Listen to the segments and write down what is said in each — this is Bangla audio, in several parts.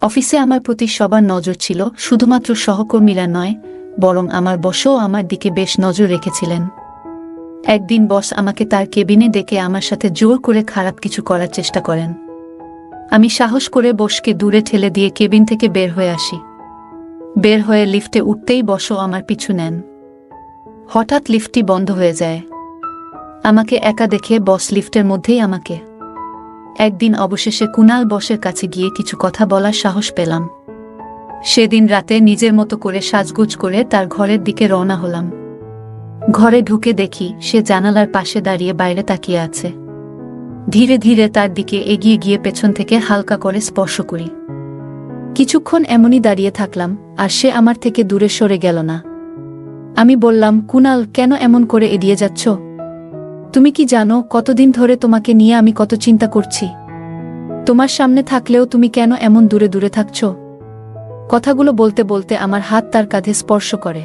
অফিসে আমার প্রতি সবার নজর ছিল, শুধুমাত্র সহকর্মীরা নয়, বরং আমার বসও আমার দিকে বেশ নজর রেখেছিলেন। একদিন বস আমাকে তার কেবিনে ডেকে আমার সাথে জোর করে খারাপ কিছু করার চেষ্টা করেন। আমি সাহস করে বসকে দূরে ঠেলে দিয়ে কেবিন থেকে বের হয়ে আসি। বের হয়ে লিফটে উঠতেই বসও আমার পিছু নেন। হঠাৎ লিফটটি বন্ধ হয়ে যায়। আমাকে একা দেখে বস লিফটের মধ্যেই আমাকে। একদিন অবশেষে কুনাল বসের কাছে গিয়ে কিছু কথা বলার সাহস পেলাম। সেদিন রাতে নিজের মতো করে সাজগোজ করে তার ঘরের দিকে রওনা হলাম। ঘরে ঢুকে দেখি সে জানালার পাশে দাঁড়িয়ে বাইরে তাকিয়ে আছে। ধীরে ধীরে তার দিকে এগিয়ে গিয়ে পেছন থেকে হালকা করে স্পর্শ করি। কিছুক্ষণ এমনই দাঁড়িয়ে থাকলাম, আর সে আমার থেকে দূরে সরে গেল না। আমি বললাম, কুনাল, কেন এমন করে এড়িয়ে যাচ্ছ? তুমি কি জানো কতদিন ধরে তোমাকে নিয়ে আমি কত চিন্তা করছি? তোমার সামনে থাকলেও তুমি কেন এমন দূরে দূরে থাকছ? কথাগুলো বলতে বলতে আমার হাত তার কাঁধে স্পর্শ করে।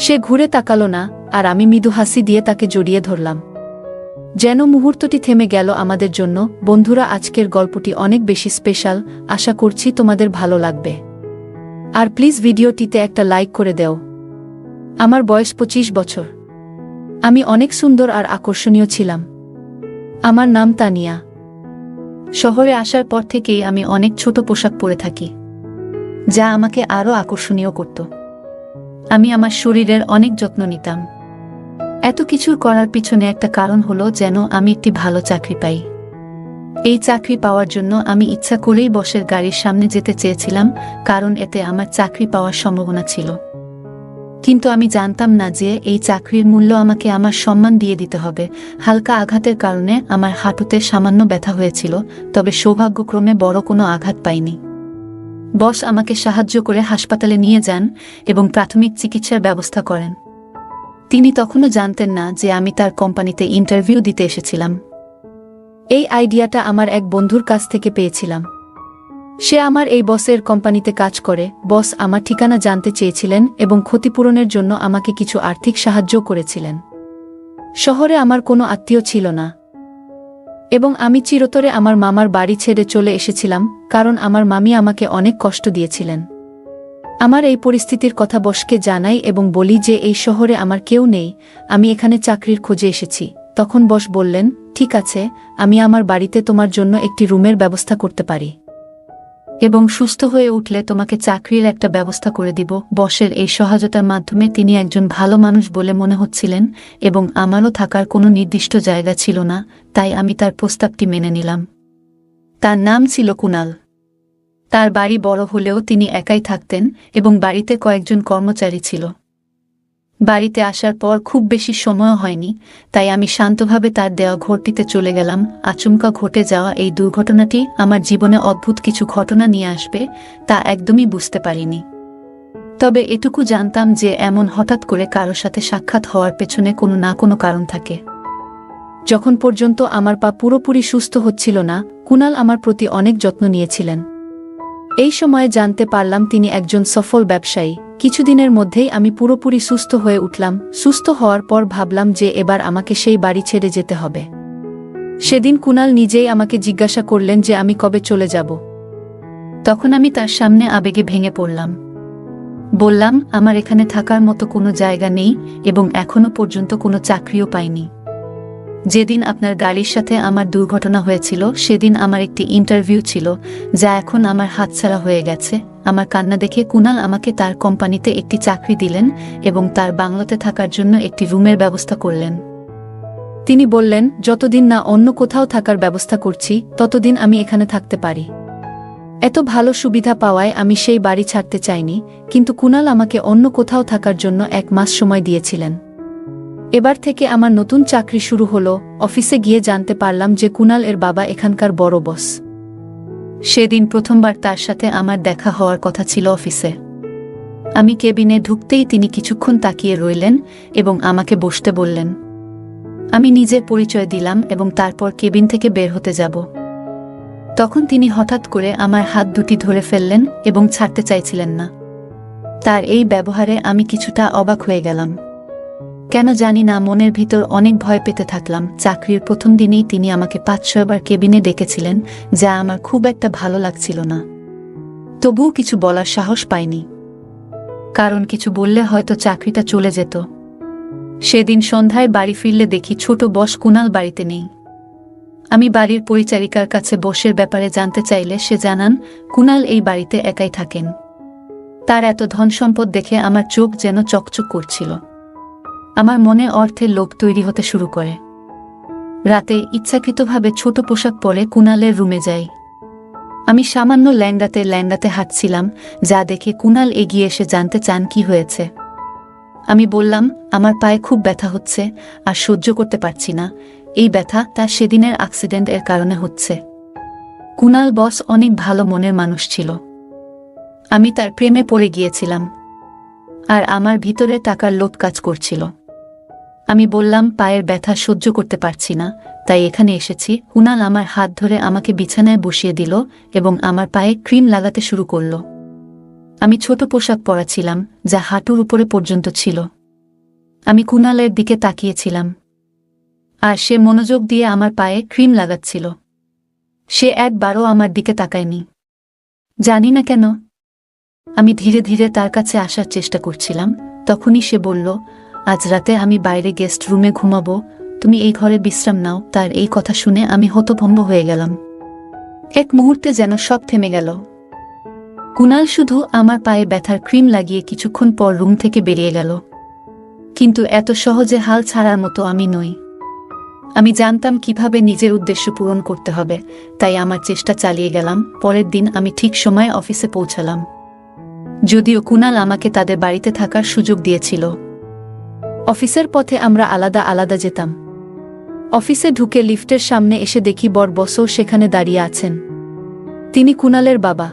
সে ঘুরে তাকালো না, আর আমি মৃদু হাসি দিয়ে তাকে জড়িয়ে ধরলাম। যেন মুহূর্তটি থেমে গেল আমাদের জন্য। বন্ধুরা, আজকের গল্পটি অনেক বেশি স্পেশাল। আশা করছি তোমাদের ভালো লাগবে। আর প্লিজ ভিডিওটিতে একটা লাইক করে দেও। আমার বয়স 25 বছর। আমি অনেক সুন্দর আর আকর্ষণীয় ছিলাম। আমার নাম তানিয়া। শহরে আসার পর থেকেই আমি অনেক ছোট পোশাক পরে থাকি, যা আমাকে আরও আকর্ষণীয় করত। আমি আমার শরীরের অনেক যত্ন নিতাম। এত কিছুর করার পিছনে একটা কারণ হলো যেন আমি একটি ভালো চাকরি পাই। এই চাকরি পাওয়ার জন্য আমি ইচ্ছা করেই বসের গাড়ির সামনে যেতে চেয়েছিলাম, কারণ এতে আমার চাকরি পাওয়ার সম্ভাবনা ছিল। কিন্তু আমি জানতাম না যে এই চাকরির মূল্য আমাকে আমার সম্মান দিয়ে দিতে হবে। হালকা আঘাতের কারণে আমার হাঁটুতে সামান্য ব্যথা হয়েছিল, তবে সৌভাগ্যক্রমে বড় কোনো আঘাত পাইনি। বস আমাকে সাহায্য করে হাসপাতালে নিয়ে যান এবং প্রাথমিক চিকিৎসার ব্যবস্থা করেন। তিনি তখনও জানতেন না যে আমি তার কোম্পানিতে ইন্টারভিউ দিতে এসেছিলাম। এই আইডিয়াটা আমার এক বন্ধুর কাছ থেকে পেয়েছিলাম। সে আমার এই বসের কোম্পানিতে কাজ করে। বস আমার ঠিকানা জানতে চেয়েছিলেন এবং ক্ষতিপূরণের জন্য আমাকে কিছু আর্থিক সাহায্য করেছিলেন। শহরে আমার কোনো আত্মীয় ছিল না এবং আমি চিরতরে আমার মামার বাড়ি ছেড়ে চলে এসেছিলাম, কারণ আমার মামি আমাকে অনেক কষ্ট দিয়েছিলেন। আমার এই পরিস্থিতির কথা বসকে জানাই এবং বলি যে এই শহরে আমার কেউ নেই, আমি এখানে চাকরির খোঁজে এসেছি। তখন বস বললেন, ঠিক আছে, আমি আমার বাড়িতে তোমার জন্য একটি রুমের ব্যবস্থা করতে পারি এবং সুস্থ হয়ে উঠলে তোমাকে চাকরির একটা ব্যবস্থা করে দিব। বসের এই সহায়তার মাধ্যমে তিনি একজন ভালো মানুষ বলে মনে হচ্ছিলেন এবং আমারও থাকার কোনো নির্দিষ্ট জায়গা ছিল না, তাই আমি তার প্রস্তাবটি মেনে নিলাম। তার নাম ছিল কুনাল। তার বাড়ি বড় হলেও তিনি একাই থাকতেন এবং বাড়িতে কয়েকজন কর্মচারী ছিল। বাড়িতে আসার পর খুব বেশি সময়ও হয়নি, তাই আমি শান্তভাবে তার দেওয়া ঘরটিতে চলে গেলাম। আচমকা ঘটে যাওয়া এই দুর্ঘটনাটি আমার জীবনে অদ্ভুত কিছু ঘটনা নিয়ে আসবে তা একদমই বুঝতে পারিনি। তবে এটুকু জানতাম যে এমন হঠাৎ করে কারো সাথে সাক্ষাৎ হওয়ার পেছনে কোনো না কোনো কারণ থাকে। যখন পর্যন্ত আমার পা পুরোপুরি সুস্থ হচ্ছিল না, কুনাল আমার প্রতি অনেক যত্ন নিয়েছিলেন। এই সময়ে জানতে পারলাম তিনি একজন সফল ব্যবসায়ী। কিছুদিনের মধ্যেই আমি পুরোপুরি সুস্থ হয়ে উঠলাম। সুস্থ হওয়ার পর ভাবলাম যে এবার আমাকে সেই বাড়ি ছেড়ে যেতে হবে। সেদিন কুনাল নিজেই আমাকে জিজ্ঞাসা করলেন যে আমি কবে চলে যাব। তখন আমি তার সামনে আবেগে ভেঙে পড়লাম। বললাম, আমার এখানে থাকার মতো কোনো জায়গা নেই এবং এখনো পর্যন্ত কোনো চাকরিও পাইনি। যেদিন আপনার গাড়ির সাথে আমার দুর্ঘটনা হয়েছিল সেদিন আমার একটি ইন্টারভিউ ছিল, যা এখন আমার হাতছাড়া হয়ে গেছে। আমার কান্না দেখে কুনাল আমাকে তার কোম্পানিতে একটি চাকরি দিলেন এবং তার বাংলোতে থাকার জন্য একটি রুমের ব্যবস্থা করলেন। তিনি বললেন, যতদিন না অন্য কোথাও থাকার ব্যবস্থা করছি ততদিন আমি এখানে থাকতে পারি। এত ভালো সুবিধা পাওয়ায় আমি সেই বাড়ি ছাড়তে চাইনি, কিন্তু কুনাল আমাকে অন্য কোথাও থাকার জন্য 1 মাস সময় দিয়েছিলেন। এবার থেকে আমার নতুন চাকরি শুরু হলো। অফিসে গিয়ে জানতে পারলাম যে কুনাল এর বাবা এখানকার বড় বস। সেদিন প্রথমবার তার সাথে আমার দেখা হওয়ার কথা ছিল অফিসে। আমি কেবিনে ঢুকতেই তিনি কিছুক্ষণ তাকিয়ে রইলেন এবং আমাকে বসতে বললেন। আমি নিজের পরিচয় দিলাম এবং তারপর কেবিন থেকে বের হতে যাব। তখন তিনি হঠাৎ করে আমার হাত দুটি ধরে ফেললেন এবং ছাড়তে চাইছিলেন না। তার এই ব্যবহারে আমি কিছুটা অবাক হয়ে গেলাম। কেন জানি না মনের ভিতর অনেক ভয় পেতে থাকলাম। চাকরির প্রথম দিনেই তিনি আমাকে 5-6 বার কেবিনে ডেকেছিলেন, যা আমার খুব একটা ভালো লাগছিল না। তবুও কিছু বলার সাহস পাইনি, কারণ কিছু বললে হয়তো চাকরিটা চলে যেত। সেদিন সন্ধ্যায় বাড়ি ফিরলে দেখি ছোট বস কুনাল বাড়িতে নেই। আমি বাড়ির পরিচারিকার কাছে বসের ব্যাপারে জানতে চাইলে সে জানান কুনাল এই বাড়িতে একাই থাকেন। তার এত ধন সম্পদ দেখে আমার চোখ যেন চকচক করছিল। আমার মনে অর্থের লোভ তৈরি হতে শুরু করে। রাতে ইচ্ছাকৃতভাবে ছোট পোশাক পরে কুনালের রুমে যাই। আমি সামান্য ল্যাংড়াতে হাঁটছিলাম, যা দেখে কুনাল এগিয়ে এসে জানতে চান কি হয়েছে। আমি বললাম আমার পায়ে খুব ব্যথা হচ্ছে আর সহ্য করতে পারছি না। এই ব্যথা তার সেদিনের অ্যাক্সিডেন্ট এর কারণে হচ্ছে। কুনাল বস অনেক ভালো মনের মানুষ ছিল। আমি তার প্রেমে পড়ে গিয়েছিলাম, আর আমার ভিতরে টাকার লোভ কাজ করছিল। আমি বললাম পায়ের ব্যথা সহ্য করতে পারছি না, তাই এখানে এসেছি। কুনাল আমার হাত ধরে আমাকে বিছানায় বসিয়ে দিল এবং আমার পায়ে ক্রিম লাগাতে শুরু করল। আমি ছোট পোশাক পরা ছিলাম, যা হাঁটুর উপরে পর্যন্ত ছিল। আমি কুনালের দিকে তাকিয়েছিলাম, আর সে মনোযোগ দিয়ে আমার পায়ে ক্রিম লাগাচ্ছিল। সে একবারও আমার দিকে তাকায়নি। জানি না কেন। আমি ধীরে ধীরে তার কাছে আসার চেষ্টা করছিলাম। তখনই সে বলল, আজ রাতে আমি বাইরে গেস্ট রুমে ঘুমাবো, তুমি এই ঘরে বিশ্রাম নাও। তার এই কথা শুনে আমি হতভম্ব হয়ে গেলাম। এক মুহূর্তে যেন সব থেমে গেল। কুনাল শুধু আমার পায়ে ব্যথার ক্রিম লাগিয়ে কিছুক্ষণ পর রুম থেকে বেরিয়ে গেল। কিন্তু এত সহজে হাল ছাড়ার মতো আমি নই। আমি জানতাম কিভাবে নিজের উদ্দেশ্য পূরণ করতে হবে, তাই আমার চেষ্টা চালিয়ে গেলাম। পরের দিন আমি ঠিক সময়ে অফিসে পৌঁছালাম, যদিও কুনাল আমাকে তাদের বাড়িতে থাকার সুযোগ দিয়েছিল। অফিসের পথে আমরা আলাদা আলাদা যেতাম। অফিসে ঢুকে লিফটের সামনে এসে দেখি বড় বসও সেখানে দাঁড়িয়ে আছেন। তিনি কুনালের বাবা।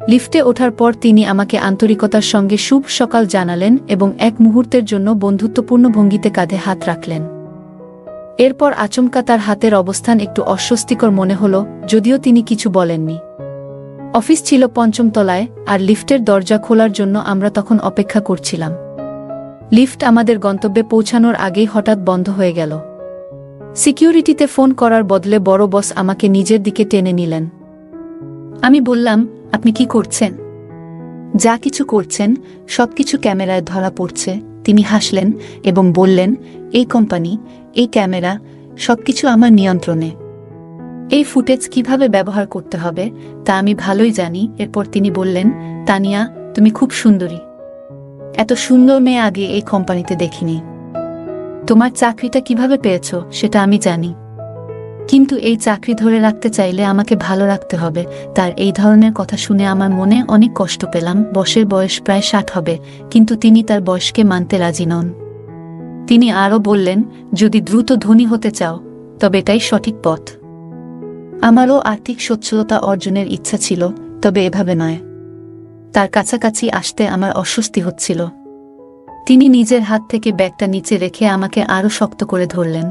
লিফটে ওঠার পর তিনি আমাকে আন্তরিকতার সঙ্গে শুভ সকাল জানালেন এবং এক মুহূর্তের জন্য বন্ধুত্বপূর্ণ ভঙ্গিতে কাঁধে হাত রাখলেন। এরপর আচমকা তার হাতের অবস্থান একটু অস্বস্তিকর মনে হল, যদিও তিনি কিছু বলেননি। অফিস ছিল ৫ম তলায়, আর লিফটের দরজা খোলার জন্য আমরা তখন অপেক্ষা করছিলাম। লিফট আমাদের গন্তব্যে পৌঁছানোর আগেই হঠাৎ বন্ধ হয়ে গেল। সিকিউরিটিতে ফোন করার বদলে বড় বস আমাকে নিজের দিকে টেনে নিলেন। আমি বললাম, আপনি কি করছেন? যা কিছু করছেন সবকিছু ক্যামেরায় ধরা পড়ছে। তিনি হাসলেন এবং বললেন, এই কোম্পানি, এই ক্যামেরা, সবকিছু আমার নিয়ন্ত্রণে। এই ফুটেজ কিভাবে ব্যবহার করতে হবে তা আমি ভালোই জানি। এরপর তিনি বললেন, তানিয়া, তুমি খুব সুন্দরী। এত সুন্দর মেয়ে আগে এই কোম্পানিতে দেখিনি। তোমার চাকরিটা কিভাবে পেয়েছ সেটা আমি জানি, কিন্তু এই চাকরি ধরে রাখতে চাইলে আমাকে ভালো রাখতে হবে। তার এই ধরনের কথা শুনে আমার মনে অনেক কষ্ট পেলাম। বসের বয়স প্রায় ৬০ হবে, কিন্তু তিনি তার বয়সকে মানতে রাজি নন। তিনি আরও বললেন, যদি দ্রুত ধনী হতে চাও তবে এটাই সঠিক পথ। আমারও আর্থিক সচ্ছলতা অর্জনের ইচ্ছা ছিল, তবে এভাবে নয়। তার কাছাকাছি আসতে আমার অস্বস্তি হচ্ছিল। তিনি নিজের হাত থেকে ব্যাগটা নিচে রেখে আমাকে আরও শক্ত করে ধরলেন।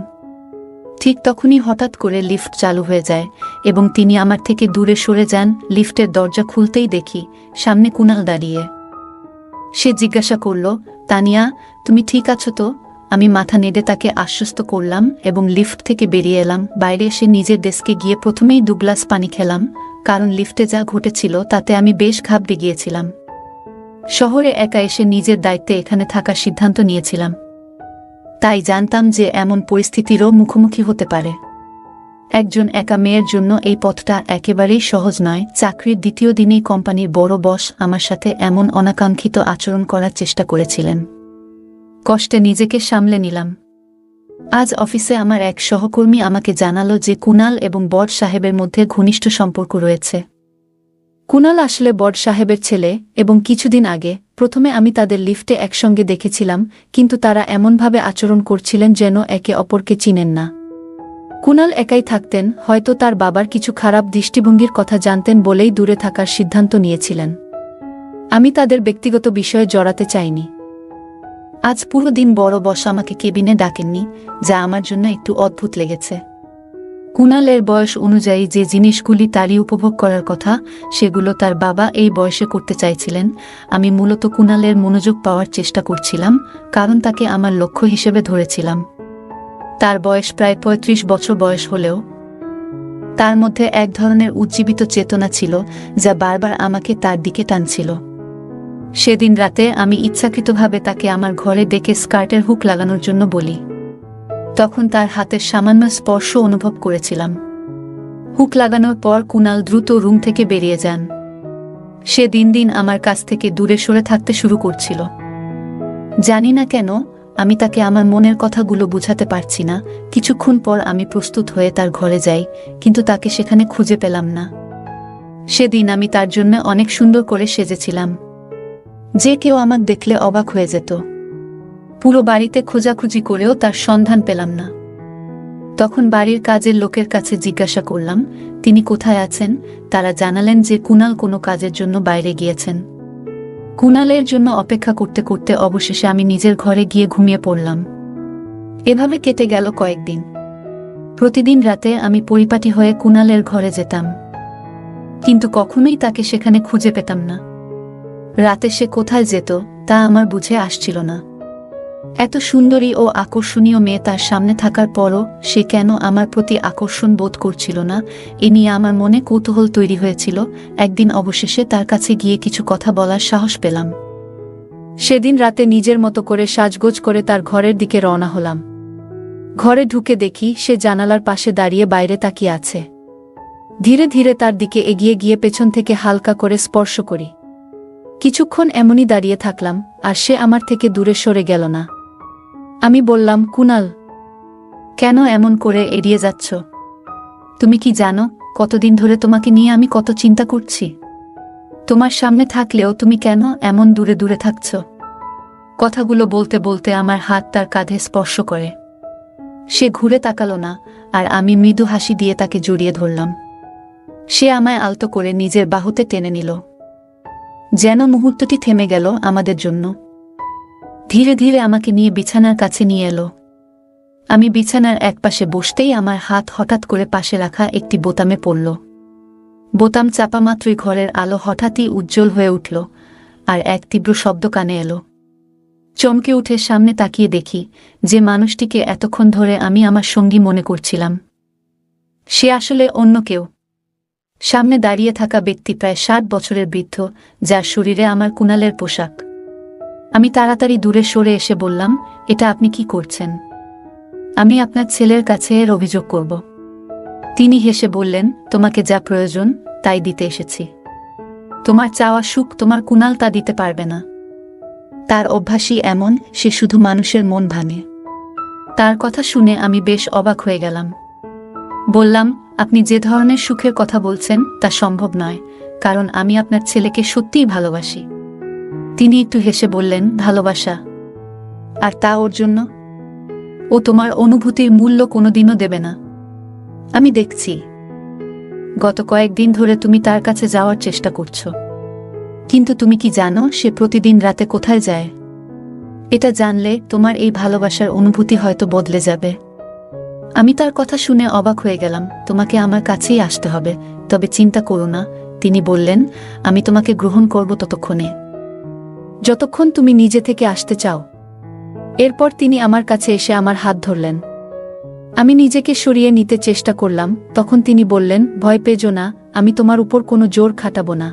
ঠিক তখনই হঠাৎ করে লিফট চালু হয়ে যায় এবং তিনি আমার থেকে দূরে সরে যান। লিফটের দরজা খুলতেই দেখি সামনে কুনাল দাঁড়িয়ে। সে জিজ্ঞাসা করল, তানিয়া, তুমি ঠিক আছো তো? আমি মাথা নেড়ে তাকে আশ্বস্ত করলাম এবং লিফট থেকে বেরিয়ে এলাম। বাইরে এসে নিজের ডেস্কে গিয়ে প্রথমেই ২ গ্লাস পানি খেলাম, কারণ লিফটে যা ঘটেছিল তাতে আমি বেশ ঘাবড়ে গিয়েছিলাম। শহরে একা এসে নিজের দায়িত্বে এখানে থাকার সিদ্ধান্ত নিয়েছিলাম, তাই জানতাম যে এমন পরিস্থিতিরও মুখোমুখি হতে পারে। একজন একা মেয়ের জন্য এই পথটা একেবারেই সহজ নয়। চাকরির ২য় দিনেই কোম্পানির বড় বস আমার সাথে এমন অনাকাঙ্ক্ষিত আচরণ করার চেষ্টা করেছিলেন। কষ্টে নিজেকে সামলে নিলাম। আজ অফিসে আমার এক সহকর্মী আমাকে জানালো যে কুনাল এবং বড় সাহেবের মধ্যে ঘনিষ্ঠ সম্পর্ক রয়েছে। কুনাল আসলে বড় সাহেবের ছেলে এবং কিছুদিন আগে প্রথমে আমি তাদের লিফটে একসঙ্গে দেখেছিলাম, কিন্তু তারা এমনভাবে আচরণ করছিলেন যেন একে অপরকে চিনেন না। কুনাল একাই থাকতেন, হয়তো তার বাবার কিছু খারাপ দৃষ্টিভঙ্গির কথা জানতেন বলেই দূরে থাকার সিদ্ধান্ত নিয়েছিলেন। আমি তাদের ব্যক্তিগত বিষয়ে জড়াতে চাইনি। আজ পুরো দিন বড় বস আমাকে কেবিনে ডাকেননি, যা আমার জন্য একটু অদ্ভুত লেগেছে। কুনালের বয়স অনুযায়ী যে জিনিসগুলি তারই উপভোগ করার কথা, সেগুলো তার বাবা এই বয়সে করতে চাইছিলেন। আমি মূলত কুনালের মনোযোগ পাওয়ার চেষ্টা করছিলাম, কারণ তাকে আমার লক্ষ্য হিসেবে ধরেছিলাম। তার বয়স প্রায় ৩৫ বছর বয়স হলেও তার মধ্যে এক ধরনের উজ্জীবিত চেতনা ছিল যা বারবার আমাকে তার দিকে টানছিল। সেদিন রাতে আমি ইচ্ছাকৃতভাবে তাকে আমার ঘরে ডেকে স্কার্টের হুক লাগানোর জন্য বলি। তখন তার হাতের সামান্য স্পর্শ অনুভব করেছিলাম। হুক লাগানোর পর কুনাল দ্রুত রুম থেকে বেরিয়ে যান। সে দিন দিন আমার কাছ থেকে দূরে সরে থাকতে শুরু করছিল। জানি না কেন আমি তাকে আমার মনের কথাগুলো বুঝাতে পারছি না। কিছুক্ষণ পর আমি প্রস্তুত হয়ে তার ঘরে যাই, কিন্তু তাকে সেখানে খুঁজে পেলাম না। সেদিন আমি তার জন্য অনেক সুন্দর করে সেজেছিলাম, যে কেউ আমাকে দেখলে অবাক হয়ে যেত। পুরো বাড়িতে খোঁজাখুঁজি করেও তার সন্ধান পেলাম না। তখন বাড়ির কাজের লোকের কাছে জিজ্ঞাসা করলাম তিনি কোথায় আছেন। তারা জানালেন যে কুনাল কোনো কাজের জন্য বাইরে গিয়েছেন। কুনালের জন্য অপেক্ষা করতে করতে অবশেষে আমি নিজের ঘরে গিয়ে ঘুমিয়ে পড়লাম। এভাবে কেটে গেল কয়েকদিন। প্রতিদিন রাতে আমি পরিপাটি হয়ে কুনালের ঘরে যেতাম, কিন্তু কখনোই তাকে সেখানে খুঁজে পেতাম না। রাতে সে কোথায় যেত তা আমার বুঝে আসছিল না। এত সুন্দরী ও আকর্ষণীয় মেয়ে তার সামনে থাকার পরও সে কেন আমার প্রতি আকর্ষণ বোধ করছিল না, এ নিয়ে আমার মনে কৌতূহল তৈরি হয়েছিল। একদিন অবশেষে তার কাছে গিয়ে কিছু কথা বলার সাহস পেলাম। সেদিন রাতে নিজের মতো করে সাজগোজ করে তার ঘরের দিকে রওনা হলাম। ঘরে ঢুকে দেখি সে জানালার পাশে দাঁড়িয়ে বাইরে তাকিয়ে আছে। ধীরে ধীরে তার দিকে এগিয়ে গিয়ে পেছন থেকে হালকা করে স্পর্শ করি। কিছুক্ষণ এমনই দাঁড়িয়ে থাকলাম, আর সে আমার থেকে দূরে সরে গেল না। আমি বললাম, কুনাল, কেন এমন করে এড়িয়ে যাচ্ছ? তুমি কি জানো কতদিন ধরে তোমাকে নিয়ে আমি কত চিন্তা করছি? তোমার সামনে থাকলেও তুমি কেন এমন দূরে দূরে থাকছ? কথাগুলো বলতে বলতে আমার হাত তার কাঁধে স্পর্শ করে। সে ঘুরে তাকালো না, আর আমি মৃদু হাসি দিয়ে তাকে জড়িয়ে ধরলাম। সে আমায় আলতো করে নিজের বাহুতে টেনে নিল, যেন মুহূর্তটি থেমে গেল আমাদের জন্য। ধীরে ধীরে আমাকে নিয়ে বিছানার কাছে নিয়ে এলো। আমি বিছানার একপাশে বসতেই আমার হাত হঠাৎ করে পাশে রাখা একটি বোতামে পড়ল। বোতাম চাপা মাত্রই ঘরের আলো হঠাৎই উজ্জ্বল হয়ে উঠল, আর এক তীব্র শব্দ কানে এলো। চমকে উঠে সামনে তাকিয়ে দেখি যে মানুষটিকে এতক্ষণ ধরে আমি আমার সঙ্গী মনে করছিলাম, সে আসলে অন্য কেউ। সামনে দাঁড়িয়ে থাকা ব্যক্তি প্রায় 60 বছরের বৃদ্ধ, যার শরীরে আমার কুনালের পোশাক। আমি তাড়াতাড়ি দূরে সরে এসে বললাম, এটা আপনি কি করছেন? আমি আপনার ছেলের কাছে এর অভিযোগ করব। তিনি হেসে বললেন, তোমাকে যা প্রয়োজন তাই দিতে এসেছি। তোমার চাওয়া সুখ তোমার কুনাল তা দিতে পারবে না। তার অভ্যাসই এমন, সে শুধু মানুষের মন ভাঙে। তার কথা শুনে আমি বেশ অবাক হয়ে গেলাম। বললাম, আপনি যে ধরনের সুখের কথা বলছেন তা সম্ভব নয়, কারণ আমি আপনার ছেলেকে সত্যিই ভালোবাসি। তিনি একটু হেসে বললেন, ভালোবাসা? আর তা ওর জন্য? ও তোমার অনুভূতির মূল্য কোনোদিনও দেবে না। আমি দেখছি গত কয়েকদিন ধরে তুমি তার কাছে যাওয়ার চেষ্টা করছো, কিন্তু তুমি কি জানো সে প্রতিদিন রাতে কোথায় যায়? এটা জানলে তোমার এই ভালোবাসার অনুভূতি হয়তো বদলে যাবে। আমি তার কথা শুনে অবাক হয়ে গেলাম। তোমাকে আমার কাছেই আসতে হবে, তবে চিন্তা করো না, তিনি বললেন, আমি তোমাকে গ্রহণ করব ততক্ষণে, যতক্ষণ তুমি নিজে থেকে আসতে চাও। এরপর তিনি আমার কাছে এসে আমার হাত ধরলেন। আমি নিজেকে সরিয়ে নিতে চেষ্টা করলাম। তখন তিনি বললেন, ভয় পেজো না, আমি তোমার উপর কোনো জোর খাটাবো না।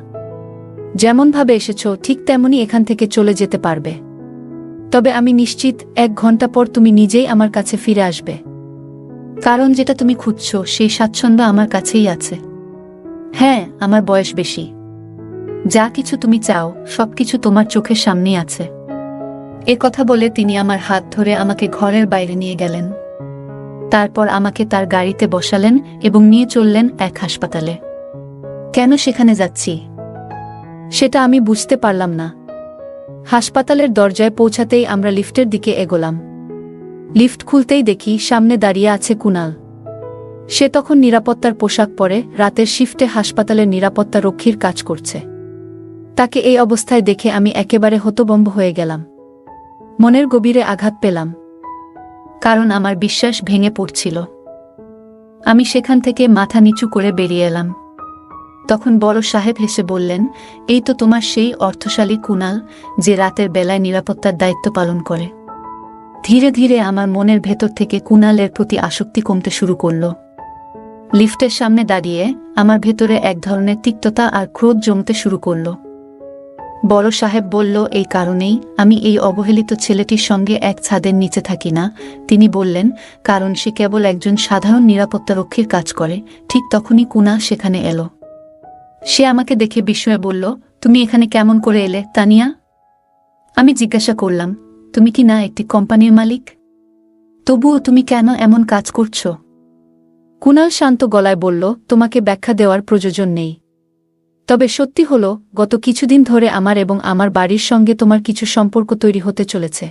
যেমনভাবে এসেছো ঠিক তেমনই এখান থেকে চলে যেতে পারবে। তবে আমি নিশ্চিত 1 ঘন্টা পর তুমি নিজেই আমার কাছে ফিরে আসবে, কারণ যেটা তুমি খুঁজছো সেই স্বাচ্ছন্দ্য আমার কাছেই আছে। হ্যাঁ, আমার বয়স বেশি, যা কিছু তুমি চাও সবকিছু তোমার চোখের সামনেই আছে। এ কথা বলে তিনি আমার হাত ধরে আমাকে ঘরের বাইরে নিয়ে গেলেন। তারপর আমাকে তার গাড়িতে বসালেন এবং নিয়ে চললেন এক হাসপাতালে। কেন সেখানে যাচ্ছি সেটা আমি বুঝতে পারলাম না। হাসপাতালের দরজায় পৌঁছাতেই আমরা লিফটের দিকে এগোলাম। লিফট খুলতেই দেখি সামনে দাঁড়িয়ে আছে কুনাল। সে তখন নিরাপত্তার পোশাক পরে রাতের শিফটে হাসপাতালের নিরাপত্তা রক্ষীর কাজ করছে। তাকে এই অবস্থায় দেখে আমি একেবারে হতভম্ব হয়ে গেলাম। মনের গভীরে আঘাত পেলাম, কারণ আমার বিশ্বাস ভেঙে পড়ছিল। আমি সেখান থেকে মাথা নিচু করে বেরিয়ে এলাম। তখন বড় সাহেব হেসে বললেন, এই তো তোমার সেই অর্থশালী কুনাল, যে রাতের বেলায় নিরাপত্তার দায়িত্ব পালন করে। ধীরে ধীরে আমার মনের ভেতর থেকে কুনালের প্রতি আসক্তি কমতে শুরু করল। লিফটের সামনে দাঁড়িয়ে আমার ভেতরে এক ধরনের তিক্ততা আর ক্রোধ জমতে শুরু করল। বড় সাহেব বলল, এই কারণেই আমি এই অবহেলিত ছেলেটির সঙ্গে এক ছাদের নিচে থাকি না। তিনি বললেন, কারণ সে কেবল একজন সাধারণ নিরাপত্তারক্ষীর কাজ করে। ঠিক তখনই কুনাল সেখানে এলো। সে আমাকে দেখে বিস্ময়ে বলল, তুমি এখানে কেমন করে এলে তানিয়া? আমি জিজ্ঞাসা করলাম, তুমি কি না একটি কোম্পানির মালিক? তবুও তুমি কেন এমন কাজ করছো? কুনাল শান্ত গলায় বলল, তোমাকে ব্যাখ্যা দেওয়ার প্রয়োজন নেই। তবে সত্যি হলো, গত কিছুদিন ধরে আমার এবং আমার বাড়ির সঙ্গে তোমার কিছু সম্পর্ক তৈরি হতে চলেছে।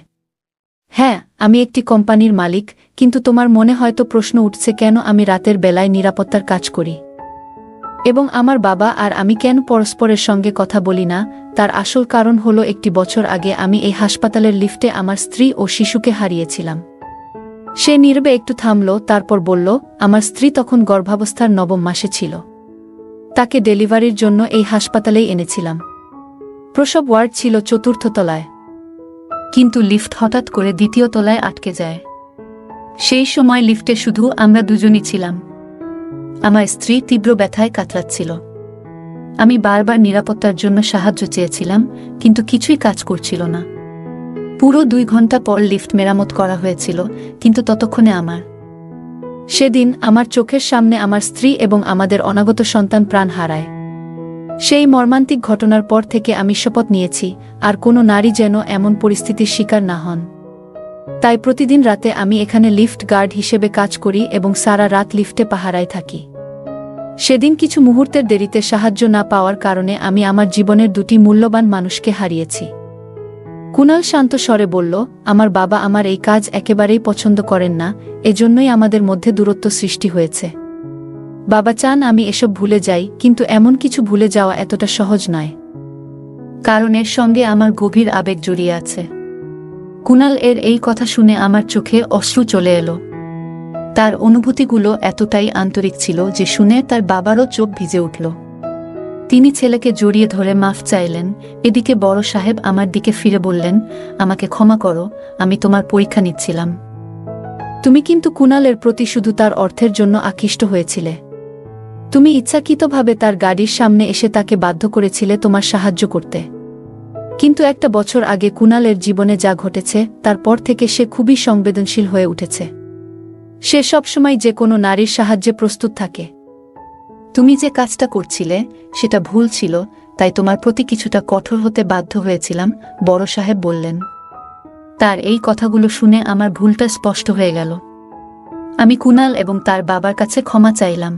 হ্যাঁ, আমি একটি কোম্পানির মালিক, কিন্তু তোমার মনে হয়তো প্রশ্ন উঠছে কেন আমি রাতের বেলায় নিরাপত্তার কাজ করি এবং আমার বাবা আর আমি কেন পরস্পরের সঙ্গে কথা বলি না। তার আসল কারণ হলো, একটি বছর আগে আমি এই হাসপাতালের লিফটে আমার স্ত্রী ও শিশুকে হারিয়েছিলাম। সে নীরবে একটু থামল, তারপর বলল, আমার স্ত্রী তখন গর্ভাবস্থার 9ম মাসে ছিল। তাকে ডেলিভারির জন্য এই হাসপাতালেই এনেছিলাম। প্রসব ওয়ার্ড ছিল 4র্থ তলায়, কিন্তু লিফট হঠাৎ করে 2য় তলায় আটকে যায়। সেই সময় লিফটে শুধু আমরা দুজনই ছিলাম। আমার স্ত্রী তীব্র ব্যথায় কাতরাচ্ছিল। আমি বারবার নিরাপত্তার জন্য সাহায্য চেয়েছিলাম, কিন্তু কিছুই কাজ করছিল না। পুরো 2 ঘন্টা পর লিফট মেরামত করা হয়েছিল, কিন্তু ততক্ষণে সেদিন আমার চোখের সামনে আমার স্ত্রী এবং আমাদের অনাগত সন্তান প্রাণ হারায়। সেই মর্মান্তিক ঘটনার পর থেকে আমি শপথ নিয়েছি, আর কোনো নারী যেন এমন পরিস্থিতির শিকার না হন। তাই প্রতিদিন রাতে আমি এখানে লিফট গার্ড হিসেবে কাজ করি এবং সারা রাত লিফটে পাহারায় থাকি। সেদিন কিছু মুহূর্তের দেরিতে সাহায্য না পাওয়ার কারণে আমি আমার জীবনের 2টি মূল্যবান মানুষকে হারিয়েছি। কুনাল শান্ত স্বরে বলল, আমার বাবা আমার এই কাজ একেবারেই পছন্দ করেন না, এজন্যই আমাদের মধ্যে দূরত্ব সৃষ্টি হয়েছে। বাবা চান আমি এসব ভুলে যাই, কিন্তু এমন কিছু ভুলে যাওয়া এতটা সহজ নয়, কারণ এর সঙ্গে আমার গভীর আবেগ জড়িয়ে আছে। কুনাল এর এই কথা শুনে আমার চোখে অশ্রু চলে এলো। তার অনুভূতিগুলো এতটাই আন্তরিক ছিল যে শুনে তার বাবারও চোখ ভিজে উঠল। তিনি ছেলেকে জড়িয়ে ধরে মাফ চাইলেন। এদিকে বড় সাহেব আমার দিকে ফিরে বললেন, আমাকে ক্ষমা করো, আমি তোমার পরীক্ষা নিচ্ছিলাম। তুমি কিন্তু কুনালের প্রতি শুধু তার অর্থের জন্য আকৃষ্ট হয়েছিলে। তুমি ইচ্ছাকৃতভাবে তার গাড়ির সামনে এসে তাকে বাধ্য করেছিলে তোমার সাহায্য করতে। কিন্তু একটা বছর আগে কুনালের জীবনে যা ঘটেছে, তারপর থেকে সে খুবই সংবেদনশীল হয়ে উঠেছে। সে সবসময় যে কোনো নারীর সাহায্যে প্রস্তুত থাকে। তুমি যে কাজটা করছিলে সেটা ভুল ছিল, তাই তোমার প্রতি কিছুটা কঠোর হতে বাধ্য হয়েছিলাম, বড় সাহেব বললেন। তার এই কথাগুলো শুনে আমার ভুলটা স্পষ্ট হয়ে গেল। আমি কুনাল এবং তার বাবার কাছে ক্ষমা চাইলাম।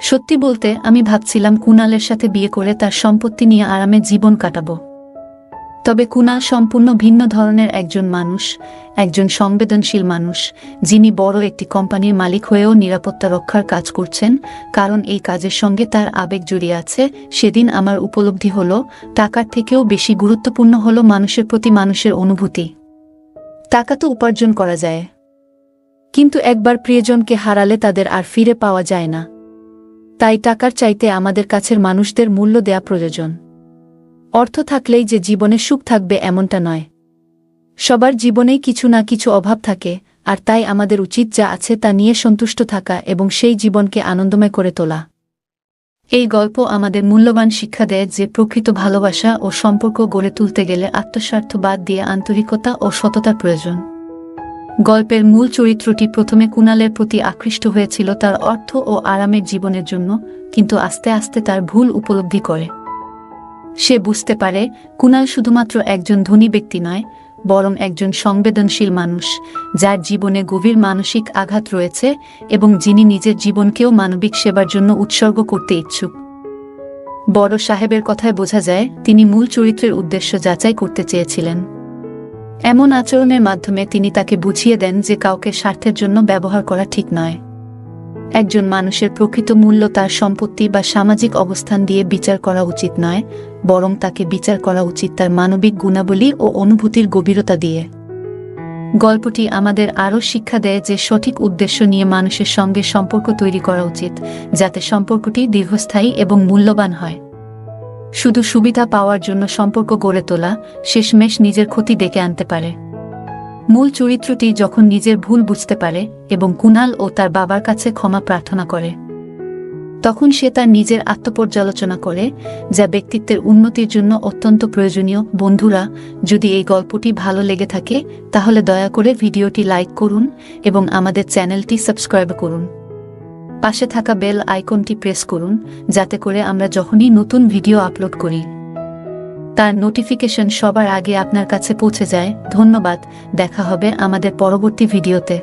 সত্যি বলতে, আমি ভাবছিলাম কুনালের সাথে বিয়ে করে তার সম্পত্তি নিয়ে আরামে জীবন কাটাবো। তবে কুনাল সম্পূর্ণ ভিন্ন ধরনের একজন মানুষ, একজন সংবেদনশীল মানুষ, যিনি বড় একটি কোম্পানির মালিক হয়েও নিরাপত্তা রক্ষার কাজ করছেন, কারণ এই কাজের সঙ্গে তার আবেগ জড়িয়ে আছে। সেদিন আমার উপলব্ধি হলো, টাকার থেকেও বেশি গুরুত্বপূর্ণ হলো মানুষের প্রতি মানুষের অনুভূতি। টাকা তো উপার্জন করা যায়, কিন্তু একবার প্রিয়জনকে হারালে তাদের আর ফিরে পাওয়া যায় না। তাই টাকার চাইতে আমাদের কাছের মানুষদের মূল্য দেয়া প্রয়োজন। অর্থ থাকলেই যে জীবনে সুখ থাকবে এমনটা নয়। সবার জীবনেই কিছু না কিছু অভাব থাকে, আর তাই আমাদের উচিত যা আছে তা নিয়ে সন্তুষ্ট থাকা এবং সেই জীবনকে আনন্দময় করে তোলা। এই গল্প আমাদের মূল্যবান শিক্ষা দেয় যে প্রকৃত ভালোবাসা ও সম্পর্ক গড়ে তুলতে গেলে আত্মস্বার্থ বাদ দিয়ে আন্তরিকতা ও সততার প্রয়োজন। গল্পের মূল চরিত্রটি প্রথমে কুনালের প্রতি আকৃষ্ট হয়েছিল তার অর্থ ও আরামের জীবনের জন্য, কিন্তু আস্তে আস্তে তার ভুল উপলব্ধি করে। সে বুঝতে পারে কুনাল শুধুমাত্র একজন ধনী ব্যক্তি নয়, বরং একজন সংবেদনশীল মানুষ, যার জীবনে গভীর মানসিক আঘাত রয়েছে এবং যিনি নিজের জীবনকেও মানবিক সেবার জন্য উৎসর্গ করতে ইচ্ছুক। বড় সাহেবের কথায় বোঝা যায় তিনি মূল চরিত্রের উদ্দেশ্য যাচাই করতে চেয়েছিলেন। এমন আচরণের মাধ্যমে তিনি তাকে বুঝিয়ে দেন যে কাউকে স্বার্থের জন্য ব্যবহার করা ঠিক নয়। একজন মানুষের প্রকৃত মূল্য তার সম্পত্তি বা সামাজিক অবস্থান দিয়ে বিচার করা উচিত নয়, বরং তাকে বিচার করা উচিত তার মানবিক গুণাবলী ও অনুভূতির গভীরতা দিয়ে। গল্পটি আমাদের আরও শিক্ষা দেয় যে সঠিক উদ্দেশ্য নিয়ে মানুষের সঙ্গে সম্পর্ক তৈরি করা উচিত, যাতে সম্পর্কটি দীর্ঘস্থায়ী এবং মূল্যবান হয়। শুধু সুবিধা পাওয়ার জন্য সম্পর্ক গড়ে তোলা শেষমেশ নিজের ক্ষতি ডেকে আনতে পারে। মূল চরিত্রটি যখন নিজের ভুল বুঝতে পারে এবং কুনাল ও তার বাবার কাছে ক্ষমা প্রার্থনা করে, তখন সে তার নিজের আত্মপর্যালোচনা করে, যা ব্যক্তিত্বের উন্নতির জন্য অত্যন্ত প্রয়োজনীয়। বন্ধুরা, যদি এই গল্পটি ভালো লেগে থাকে তাহলে দয়া করে ভিডিওটি লাইক করুন এবং আমাদের চ্যানেলটি সাবস্ক্রাইব করুন। পাশে থাকা বেল আইকনটি প্রেস করুন, যাতে করে আমরা যখনই নতুন ভিডিও আপলোড করি তার নোটিফিকেশন সবার আগে আপনার কাছে পৌঁছে যায়। ধন্যবাদ, দেখা হবে আমাদের পরবর্তী ভিডিওতে।